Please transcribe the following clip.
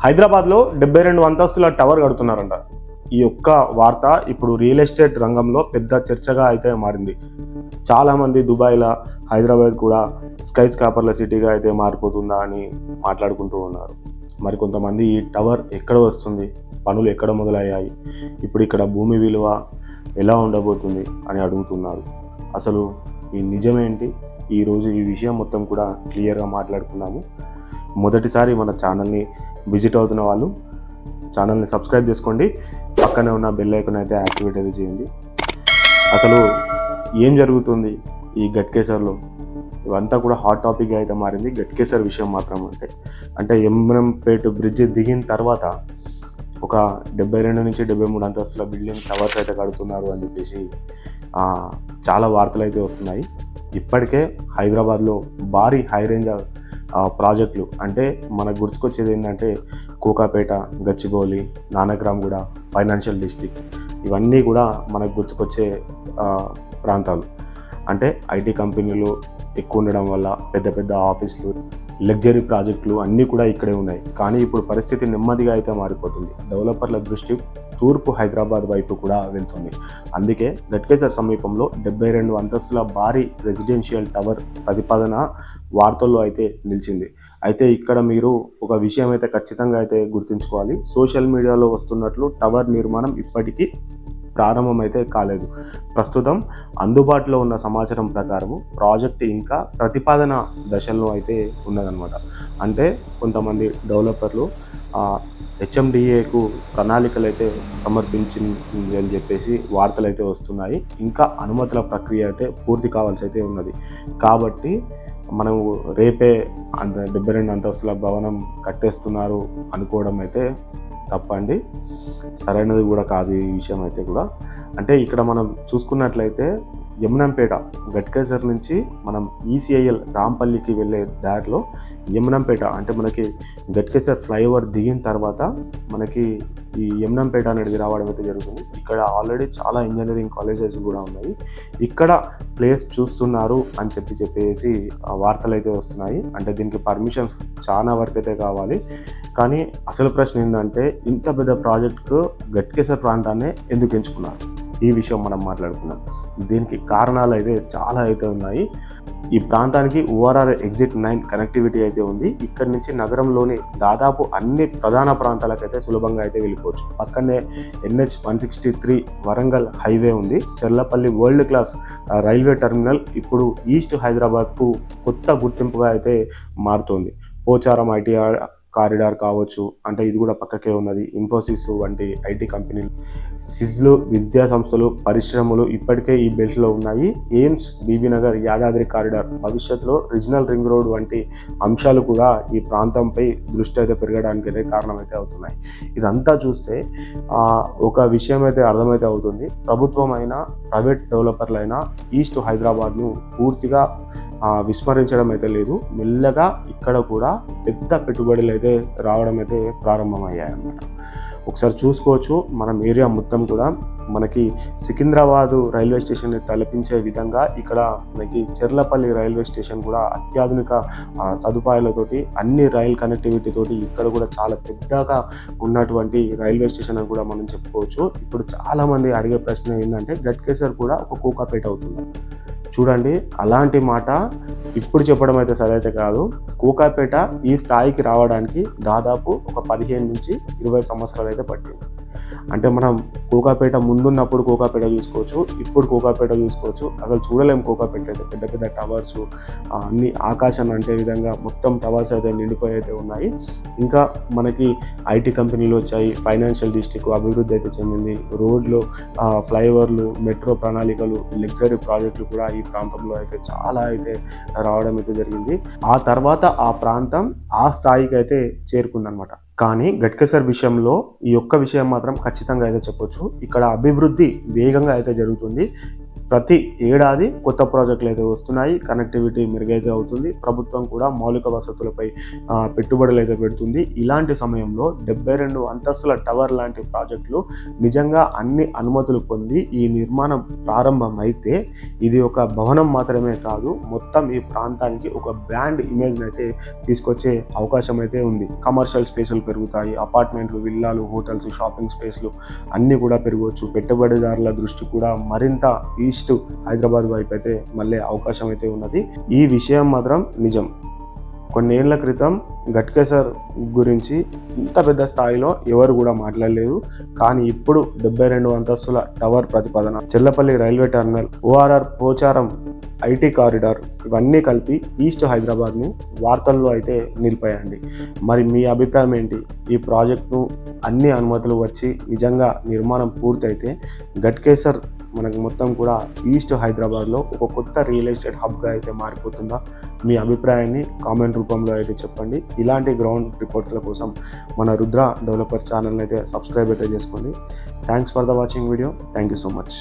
హైదరాబాద్లో 72 అంతస్తుల టవర్ కడుతున్నారంట. ఈ యొక్క వార్త ఇప్పుడు రియల్ ఎస్టేట్ రంగంలో పెద్ద చర్చగా అయితే మారింది. చాలామంది దుబాయ్లో హైదరాబాద్ కూడా స్కై స్కాపర్ల సిటీగా అయితే మారిపోతుందా అని మాట్లాడుకుంటూ ఉన్నారు. మరి కొంతమంది ఈ టవర్ ఎక్కడ వస్తుంది, పనులు ఎక్కడ మొదలయ్యాయి, ఇప్పుడు ఇక్కడ భూమి విలువ ఎలా ఉండబోతుంది అని అడుగుతున్నారు. అసలు ఈ నిజమేంటి? ఈరోజు ఈ విషయం మొత్తం కూడా క్లియర్గా మాట్లాడుకున్నాము. మొదటిసారి మన ఛానల్ని విజిట్ అవుతున్న వాళ్ళు ఛానల్ని సబ్స్క్రైబ్ చేసుకోండి, పక్కనే ఉన్న బెల్ ఐకాన్ అయితే యాక్టివేట్ అయితే చేయండి. అసలు ఏం జరుగుతుంది ఈ గట్కేసర్లో? ఇవంతా కూడా హాట్ టాపిక్గా అయితే మారింది. గట్కేసర్ విషయం మాత్రం అంటే ఎమ్రంపేట బ్రిడ్జ్ దిగిన తర్వాత ఒక 72 నుంచి 73 అంతస్తుల బిల్డింగ్ టవర్స్ అయితే కడుతున్నారు అని చెప్పేసి చాలా వార్తలు అయితే వస్తున్నాయి. ఇప్పటికే హైదరాబాద్లో భారీ హై రేంజ్ ప్రాజెక్టులు అంటే మనకు గుర్తుకొచ్చేది ఏంటంటే కోకాపేట, గచ్చిబౌలి, నానక్రామ్గూడ, ఫైనాన్షియల్ డిస్ట్రిక్ట్, ఇవన్నీ కూడా మనకు గుర్తుకొచ్చే ప్రాంతాలు. అంటే ఐటీ కంపెనీలు ఎక్కువ ఉండడం వల్ల పెద్ద పెద్ద ఆఫీసులు, లగ్జరీ ప్రాజెక్టులు అన్నీ కూడా ఇక్కడే ఉన్నాయి. కానీ ఇప్పుడు పరిస్థితి నెమ్మదిగా అయితే మారిపోతుంది. డెవలపర్ల దృష్టి తూర్పు హైదరాబాద్ వైపు కూడా వెళ్తుంది. అందుకే గట్కేసర్ సమీపంలో 72 అంతస్తుల భారీ రెసిడెన్షియల్ టవర్ ప్రతిపాదన వార్తల్లో అయితే నిలిచింది. అయితే ఇక్కడ మీరు ఒక విషయం అయితే ఖచ్చితంగా అయితే గుర్తుంచుకోవాలి. సోషల్ మీడియాలో వస్తున్నట్లు టవర్ నిర్మాణం ఇప్పటికీ ప్రారంభం అయితే కాలేదు. ప్రస్తుతం అందుబాటులో ఉన్న సమాచారం ప్రకారము ప్రాజెక్ట్ ఇంకా ప్రతిపాదన దశల్లో అయితే ఉన్నదన్నమాట. అంటే కొంతమంది డెవలపర్లు హెచ్ఎండిఏకు ప్రణాళికలు అయితే సమర్పించింది అని చెప్పేసి వార్తలు అయితే వస్తున్నాయి. ఇంకా అనుమతుల ప్రక్రియ అయితే పూర్తి కావాల్సి అయితే ఉన్నది. కాబట్టి మనం రేపే 72 అంతస్తుల భవనం కట్టేస్తున్నారు అనుకోవడం అయితే తప్పండి, సరైనది కూడా కాదు ఈ విషయం అయితే కూడా. అంటే ఇక్కడ మనం చూసుకున్నట్లయితే యమునంపేట గట్కేసర్ నుంచి మనం ఈసీఐఎల్ రాంపల్లికి వెళ్ళే దారిలో యమునంపేట అంటే మనకి గట్కేసర్ ఫ్లైఓవర్ దిగిన తర్వాత మనకి ఈ యమునంపేట అనేది రావడం అయితే జరుగుతుంది. ఇక్కడ ఆల్రెడీ చాలా ఇంజనీరింగ్ కాలేజెస్ కూడా ఉన్నాయి. ఇక్కడ ప్లేస్ చూస్తున్నారు అని చెప్పేసి వార్తలు అయితే వస్తున్నాయి. అంటే దీనికి పర్మిషన్స్ చాలా వరకు అయితే కావాలి. కానీ అసలు ప్రశ్న ఏంటంటే ఇంత పెద్ద ప్రాజెక్టుకు గట్కేసర్ ప్రాంతాన్ని ఎందుకు ఎంచుకున్నారు? ఈ విషయం మనం మాట్లాడుకున్నాం. దీనికి కారణాలు అయితే చాలా అయితే ఉన్నాయి. ఈ ప్రాంతానికి ఓఆర్ఆర్ ఎగ్జిట్ 9 కనెక్టివిటీ అయితే ఉంది. ఇక్కడి నుంచి నగరంలోని దాదాపు అన్ని ప్రధాన ప్రాంతాలకైతే సులభంగా అయితే వెళ్ళిపోవచ్చు. పక్కనే NH 163 వరంగల్ హైవే ఉంది. Cherlapalli world class railway terminal ఇప్పుడు ఈస్ట్ హైదరాబాద్కు కొత్త గుర్తింపుగా అయితే మారుతోంది. పోచారం ఐటీ కారిడార్ కావచ్చు, అంటే ఇది కూడా పక్కకే ఉన్నది. ఇన్ఫోసిస్ వంటి ఐటీ కంపెనీలు, సిజ్లు, విద్యా సంస్థలు, పరిశ్రమలు ఇప్పటికే ఈ బెల్ట్లో ఉన్నాయి. ఎయిమ్స్, బీబీనగర్, యాదాద్రి కారిడార్, భవిష్యత్తులో రీజనల్ రింగ్ రోడ్ వంటి అంశాలు కూడా ఈ ప్రాంతంపై దృష్టి అయితే పెరగడానికి అయితే కారణమైతే అవుతున్నాయి. ఇదంతా చూస్తే ఒక విషయం అయితే అర్థమైతే అవుతుంది. ప్రభుత్వం అయినా ప్రైవేట్ డెవలపర్లు అయినా ఈస్ట్ హైదరాబాద్ను పూర్తిగా విస్మరించడం అయితే లేదు. మెల్లగా ఇక్కడ కూడా పెద్ద పెట్టుబడులు అయితే రావడం అయితే ప్రారంభమయ్యాయి అన్నమాట. ఒకసారి చూసుకోవచ్చు, మనం ఏరియా మొత్తం కూడా మనకి సికింద్రాబాద్ రైల్వే స్టేషన్ని తలపించే విధంగా ఇక్కడ మనకి చెర్లపల్లి రైల్వే స్టేషన్ కూడా అత్యాధునిక సదుపాయాలతోటి అన్ని రైల్ కనెక్టివిటీ తోటి ఇక్కడ కూడా చాలా పెద్దగా ఉన్నటువంటి రైల్వే స్టేషన్ అని కూడా మనం చెప్పుకోవచ్చు. ఇప్పుడు చాలామంది అడిగే ప్రశ్న ఏంటంటే గట్కేసర్ కూడా ఒక కోకాపేట అవుతుంది. చూడండి, అలాంటి మాట ఇప్పుడు చెప్పడం అయితే సరైతే కాదు. కోకాపేట ఈ స్థాయికి రావడానికి దాదాపు ఒక 15 నుంచి 20 సంవత్సరాలు అయితే పట్టింది. అంటే మనం కోకాపేట ముందున్నప్పుడు కోకాపేట చూసుకోవచ్చు, ఇప్పుడు కోకాపేట చూసుకోవచ్చు. అసలు చూడలేము కోకాపేట అయితే. పెద్ద పెద్ద టవర్స్ అన్ని ఆకాశాన్ని అంటే విధంగా మొత్తం టవర్స్ అయితే నిండిపోయి అయితే ఉన్నాయి. ఇంకా మనకి ఐటీ కంపెనీలు వచ్చాయి, ఫైనాన్షియల్ డిస్ట్రిక్ట్ అభివృద్ధి అయితే చెందింది. రోడ్లు, ఫ్లైఓవర్లు, మెట్రో ప్రణాళికలు, లగ్జరీ ప్రాజెక్టులు కూడా ఈ ప్రాంతంలో అయితే చాలా అయితే రావడం అయితే జరిగింది. ఆ తర్వాత ఆ ప్రాంతం ఆ స్థాయికి అయితే చేరుకుందనమాట. కానీ గట్కేసర్ విషయంలో ఈ ఒక్క విషయం మాత్రం ఖచ్చితంగా అయితే చెప్పొచ్చు, ఇక్కడ అభివృద్ధి వేగంగా అయితే జరుగుతుంది. ప్రతి ఏడాది కొత్త ప్రాజెక్టులు అయితే వస్తున్నాయి, కనెక్టివిటీ మెరుగైతే అవుతుంది, ప్రభుత్వం కూడా మౌలిక వసతులపై పెట్టుబడులు అయితే పెడుతుంది. ఇలాంటి సమయంలో 72 అంతస్తుల టవర్ లాంటి ప్రాజెక్టులు నిజంగా అన్ని అనుమతులు పొంది ఈ నిర్మాణం ప్రారంభం అయితే ఇది ఒక భవనం మాత్రమే కాదు, మొత్తం ఈ ప్రాంతానికి ఒక బ్రాండ్ ఇమేజ్ని అయితే తీసుకొచ్చే అవకాశం అయితే ఉంది. కమర్షియల్ స్పేసులు పెరుగుతాయి, అపార్ట్మెంట్లు, విల్లాలు, హోటల్స్, షాపింగ్ స్పేస్లు అన్నీ కూడా పెరగవచ్చు. పెట్టుబడిదారుల దృష్టి కూడా మరింత ఈస్ట్ హైదరాబాద్ వైపు అయితే మళ్ళీ అవకాశం అయితే ఉన్నది. ఈ విషయం మాత్రం నిజం. కొన్నేళ్ల క్రితం గట్కేసర్ గురించి ఇంత పెద్ద స్థాయిలో ఎవరు కూడా మాట్లాడలేదు, కానీ ఇప్పుడు 72 అంతస్తుల టవర్ ప్రతిపాదన, Cherlapalli railway terminal, ORR Pocharam IT corridor ఇవన్నీ కలిపి ఈస్ట్ హైదరాబాద్ని వార్తల్లో అయితే నిలిపాయండి. మరి మీ అభిప్రాయం ఏంటి? ఈ ప్రాజెక్టును అన్ని అనుమతులు వచ్చి నిజంగా నిర్మాణం పూర్తయితే గట్కేసర్ మనకు మొత్తం కూడా ఈస్ట్ హైదరాబాద్లో ఒక కొత్త రియల్ ఎస్టేట్ హబ్గా అయితే మారిపోతుందా? మీ అభిప్రాయాన్ని కామెంట్ రూపంలో అయితే చెప్పండి. ఇలాంటి గ్రౌండ్ రిపోర్ట్ల కోసం మన రుద్ర డెవలపర్స్ ఛానల్ని అయితే సబ్స్క్రైబ్ అయితే చేసుకోండి. Thanks for the watching video. Thank you so much.